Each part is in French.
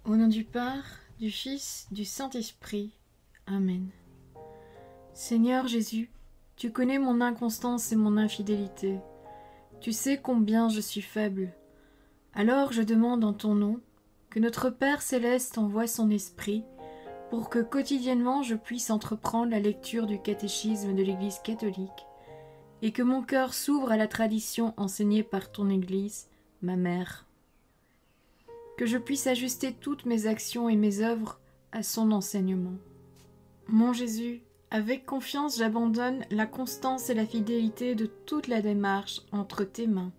Au nom du Père, du Fils, du Saint-Esprit. Amen. Seigneur Jésus, tu connais mon inconstance et mon infidélité. Tu sais combien je suis faible. Alors je demande en ton nom que notre Père céleste envoie son Esprit pour que quotidiennement je puisse entreprendre la lecture du catéchisme de l'Église catholique et que mon cœur s'ouvre à la tradition enseignée par ton Église, ma mère. Que je puisse ajuster toutes mes actions et mes œuvres à son enseignement. Mon Jésus, avec confiance j'abandonne la constance et la fidélité de toute la démarche entre tes mains.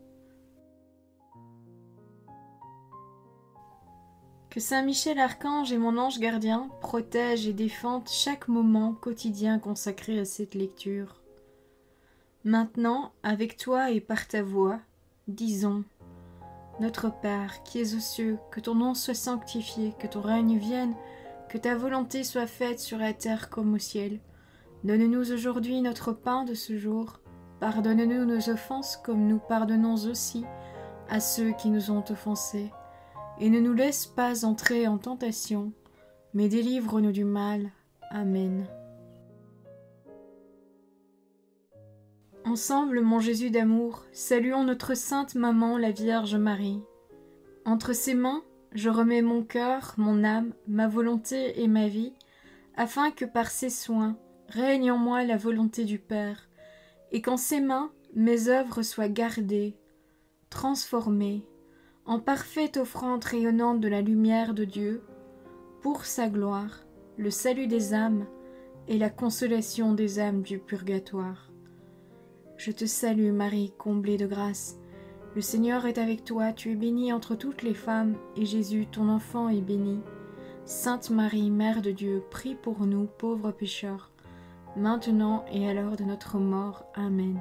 Que Saint Michel Archange et mon ange gardien protègent et défendent chaque moment quotidien consacré à cette lecture. Maintenant, avec toi et par ta voix, disons: Notre Père, qui es aux cieux, que ton nom soit sanctifié, que ton règne vienne, que ta volonté soit faite sur la terre comme au ciel. Donne-nous aujourd'hui notre pain de ce jour. Pardonne-nous nos offenses comme nous pardonnons aussi à ceux qui nous ont offensés. Et ne nous laisse pas entrer en tentation, mais délivre-nous du mal. Amen. Ensemble, mon Jésus d'amour, saluons notre sainte maman, la Vierge Marie. Entre ses mains, je remets mon cœur, mon âme, ma volonté et ma vie, afin que par ses soins règne en moi la volonté du Père, et qu'en ses mains mes œuvres soient gardées, transformées, en parfaite offrande rayonnante de la lumière de Dieu, pour sa gloire, le salut des âmes et la consolation des âmes du purgatoire. Je te salue Marie, comblée de grâce. Le Seigneur est avec toi, tu es bénie entre toutes les femmes, et Jésus, ton enfant, est béni. Sainte Marie, Mère de Dieu, prie pour nous, pauvres pécheurs, maintenant et à l'heure de notre mort. Amen.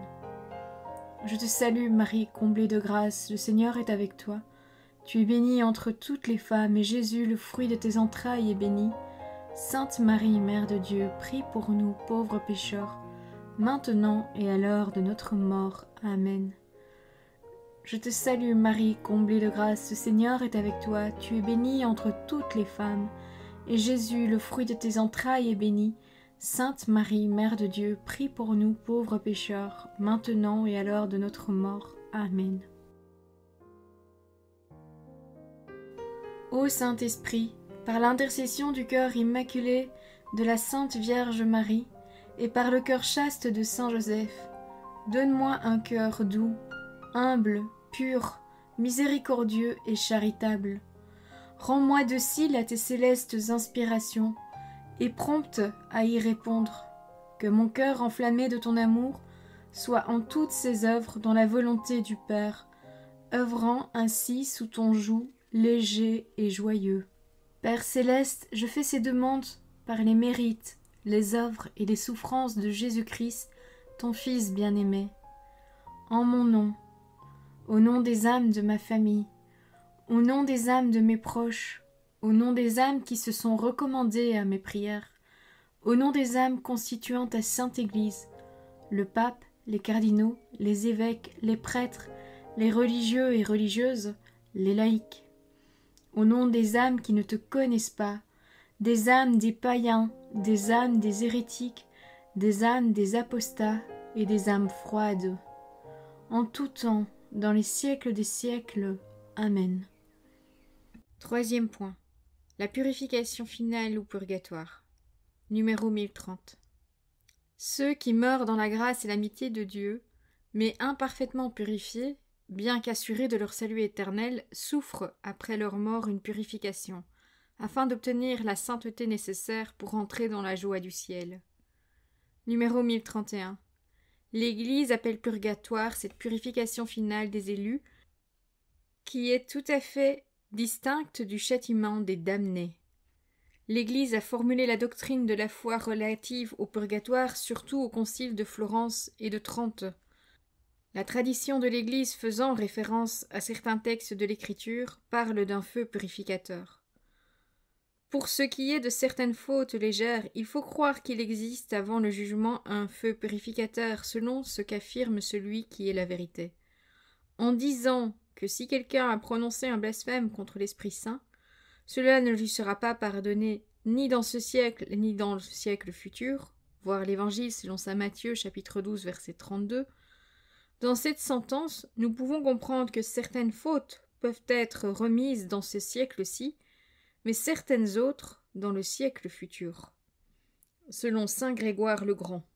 Je te salue Marie, comblée de grâce, le Seigneur est avec toi. Tu es bénie entre toutes les femmes, et Jésus, le fruit de tes entrailles, est béni. Sainte Marie, Mère de Dieu, prie pour nous, pauvres pécheurs, maintenant et à l'heure de notre mort. Amen. Je te salue Marie, comblée de grâce, le Seigneur est avec toi, tu es bénie entre toutes les femmes, et Jésus, le fruit de tes entrailles, est béni. Sainte Marie, Mère de Dieu, prie pour nous pauvres pécheurs, maintenant et à l'heure de notre mort. Amen. Ô Saint-Esprit, par l'intercession du cœur immaculé de la Sainte Vierge Marie, et par le cœur chaste de Saint Joseph, donne-moi un cœur doux, humble, pur, miséricordieux et charitable. Rends-moi docile à tes célestes inspirations, et prompte à y répondre. Que mon cœur enflammé de ton amour soit en toutes ses œuvres dans la volonté du Père, œuvrant ainsi sous ton joug léger et joyeux. Père céleste, je fais ces demandes par les mérites, les œuvres et les souffrances de Jésus-Christ, ton Fils bien-aimé. En mon nom, au nom des âmes de ma famille, au nom des âmes de mes proches, au nom des âmes qui se sont recommandées à mes prières, au nom des âmes constituant ta Sainte Église, le pape, les cardinaux, les évêques, les prêtres, les religieux et religieuses, les laïcs, au nom des âmes qui ne te connaissent pas, des âmes des païens, des âmes des hérétiques, des âmes des apostats et des âmes froides. En tout temps, dans les siècles des siècles. Amen. Troisième point. La purification finale ou purgatoire. Numéro 1030. Ceux qui meurent dans la grâce et l'amitié de Dieu, mais imparfaitement purifiés, bien qu'assurés de leur salut éternel, souffrent après leur mort une purification, afin d'obtenir la sainteté nécessaire pour entrer dans la joie du ciel. Numéro 1031. L'Église appelle purgatoire cette purification finale des élus, qui est tout à fait distincte du châtiment des damnés. L'Église a formulé la doctrine de la foi relative au purgatoire surtout au concile de Florence et de Trente. La tradition de l'Église faisant référence à certains textes de l'Écriture parle d'un feu purificateur. Pour ce qui est de certaines fautes légères, il faut croire qu'il existe avant le jugement un feu purificateur selon ce qu'affirme celui qui est la vérité. En disant que si quelqu'un a prononcé un blasphème contre l'Esprit Saint, Cela ne lui sera pas pardonné ni dans ce siècle ni dans le siècle futur. Voir l'Évangile selon saint Matthieu, chapitre 12, verset 32. Dans cette sentence, nous pouvons comprendre que certaines fautes peuvent être remises dans ce siècle-ci, mais certaines autres dans le siècle futur. Selon saint Grégoire le Grand.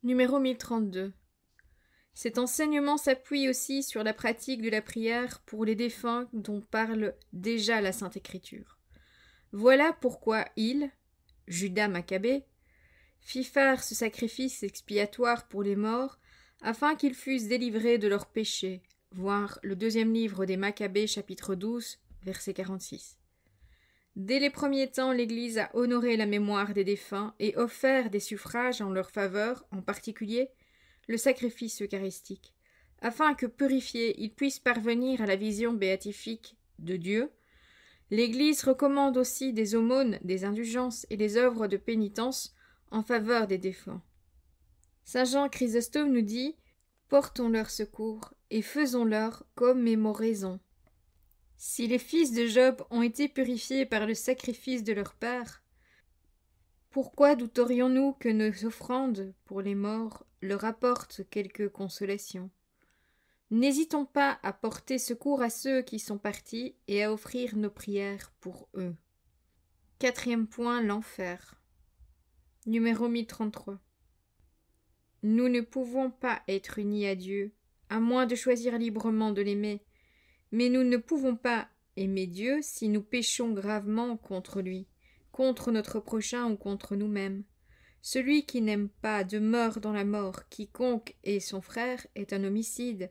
Numéro 1032. Cet enseignement s'appuie aussi sur la pratique de la prière pour les défunts dont parle déjà la Sainte Écriture. Voilà pourquoi il, Judas Maccabée, fit faire ce sacrifice expiatoire pour les morts, afin qu'ils fussent délivrés de leurs péchés. Voir le deuxième livre des Maccabées, chapitre 12, verset 46. Dès les premiers temps, l'Église a honoré la mémoire des défunts et offert des suffrages en leur faveur, en particulier le sacrifice eucharistique, afin que, purifiés, ils puissent parvenir à la vision béatifique de Dieu. L'Église recommande aussi des aumônes, des indulgences et des œuvres de pénitence en faveur des défunts. Saint Jean Chrysostome nous dit « Portons leur secours et faisons-leur commémoraison ». Si les fils de Job ont été purifiés par le sacrifice de leur père, pourquoi douterions-nous que nos offrandes pour les morts leur apportent quelque consolation? N'hésitons pas à porter secours à ceux qui sont partis et à offrir nos prières pour eux. Quatrième point, l'enfer. Numéro 1033. Nous ne pouvons pas être unis à Dieu, à moins de choisir librement de l'aimer, mais nous ne pouvons pas aimer Dieu si nous péchons gravement contre lui, contre notre prochain ou contre nous-mêmes. Celui qui n'aime pas demeure dans la mort. Quiconque est son frère est un homicide.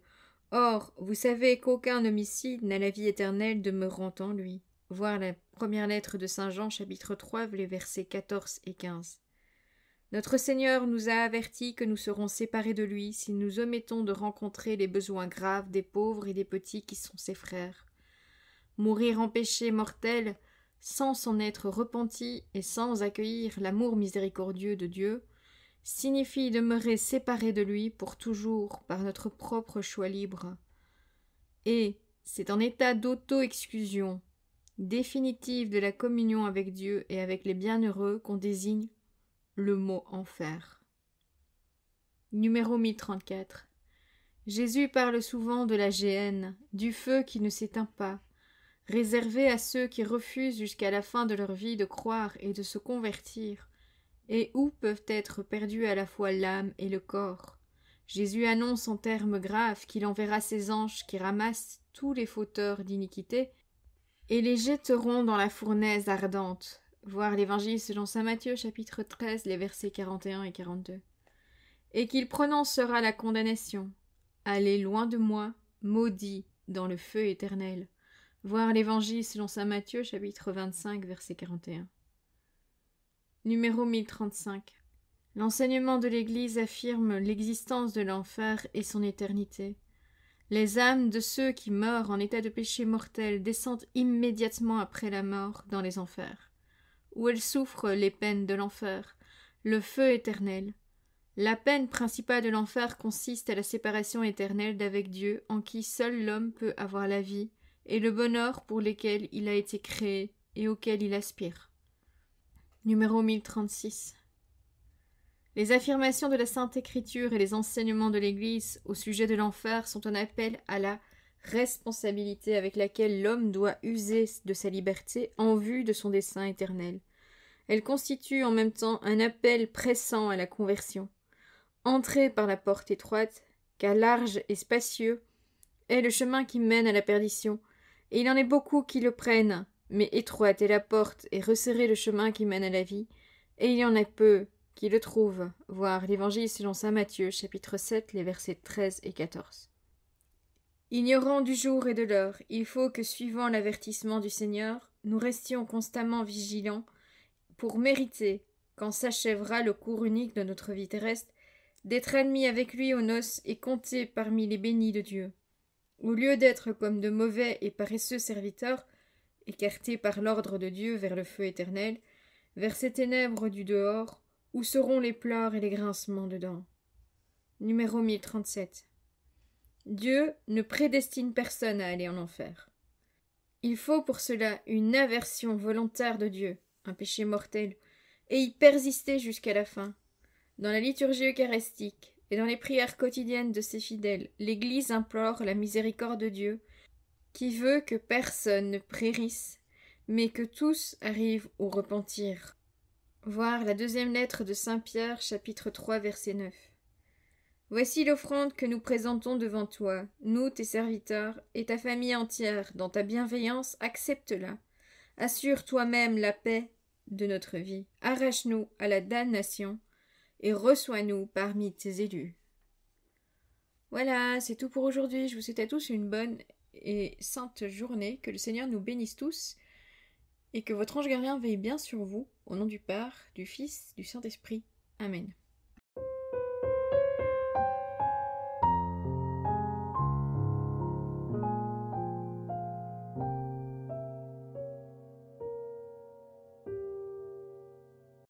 Or, vous savez qu'aucun homicide n'a la vie éternelle demeurant en lui. Voir la première lettre de saint Jean, chapitre 3, les versets 14 et 15. Notre Seigneur nous a avertis que nous serons séparés de lui si nous omettons de rencontrer les besoins graves des pauvres et des petits qui sont ses frères. Mourir en péché mortel, sans s'en être repenti et sans accueillir l'amour miséricordieux de Dieu, signifie demeurer séparés de lui pour toujours par notre propre choix libre. Et c'est en état d'auto-exclusion définitive de la communion avec Dieu et avec les bienheureux qu'on désigne le mot enfer. Numéro 1034. Jésus parle souvent de la géhenne, du feu qui ne s'éteint pas, réservé à ceux qui refusent jusqu'à la fin de leur vie de croire et de se convertir, et où peuvent être perdus à la fois l'âme et le corps. Jésus annonce en termes graves qu'il enverra ses anges qui ramassent tous les fauteurs d'iniquité et les jetteront dans la fournaise ardente. Voir l'Évangile selon saint Matthieu, chapitre 13, les versets 41 et 42. Et qu'il prononcera la condamnation. Allez loin de moi, maudit, dans le feu éternel. Voir l'Évangile selon saint Matthieu, chapitre 25, verset 41. Numéro 1035. L'enseignement de l'Église affirme l'existence de l'enfer et son éternité. Les âmes de ceux qui meurent en état de péché mortel descendent immédiatement après la mort dans les enfers, où elles souffrent les peines de l'enfer, le feu éternel. La peine principale de l'enfer consiste à la séparation éternelle d'avec Dieu, en qui seul l'homme peut avoir la vie et le bonheur pour lesquels il a été créé et auquel il aspire. Numéro 1036. Les affirmations de la Sainte Écriture et les enseignements de l'Église au sujet de l'enfer sont un appel à la responsabilité avec laquelle l'homme doit user de sa liberté en vue de son dessein éternel. Elle constitue en même temps un appel pressant à la conversion. Entrez par la porte étroite, car large et spacieux est le chemin qui mène à la perdition, et il en est beaucoup qui le prennent, mais étroite est la porte et resserré le chemin qui mène à la vie, et il y en a peu qui le trouvent. Voir l'Évangile selon saint Matthieu, chapitre 7, les versets 13 et 14. Ignorant du jour et de l'heure, il faut que, suivant l'avertissement du Seigneur, nous restions constamment vigilants pour mériter, quand s'achèvera le cours unique de notre vie terrestre, d'être admis avec lui aux noces et comptés parmi les bénis de Dieu. Au lieu d'être comme de mauvais et paresseux serviteurs, écartés par l'ordre de Dieu vers le feu éternel, vers ces ténèbres du dehors, où seront les pleurs et les grincements dedans. Numéro 1037. Dieu ne prédestine personne à aller en enfer. Il faut pour cela une aversion volontaire de Dieu, un péché mortel, et y persister jusqu'à la fin. Dans la liturgie eucharistique et dans les prières quotidiennes de ses fidèles, l'Église implore la miséricorde de Dieu, qui veut que personne ne périsse, mais que tous arrivent au repentir. Voir la deuxième lettre de saint Pierre, chapitre 3, verset 9. Voici l'offrande que nous présentons devant toi, nous, tes serviteurs, et ta famille entière, dans ta bienveillance, accepte-la. Assure toi-même la paix de notre vie, arrache-nous à la damnation, et reçois-nous parmi tes élus. Voilà, c'est tout pour aujourd'hui. Je vous souhaite à tous une bonne et sainte journée, que le Seigneur nous bénisse tous, et que votre ange gardien veille bien sur vous, au nom du Père, du Fils, du Saint-Esprit. Amen.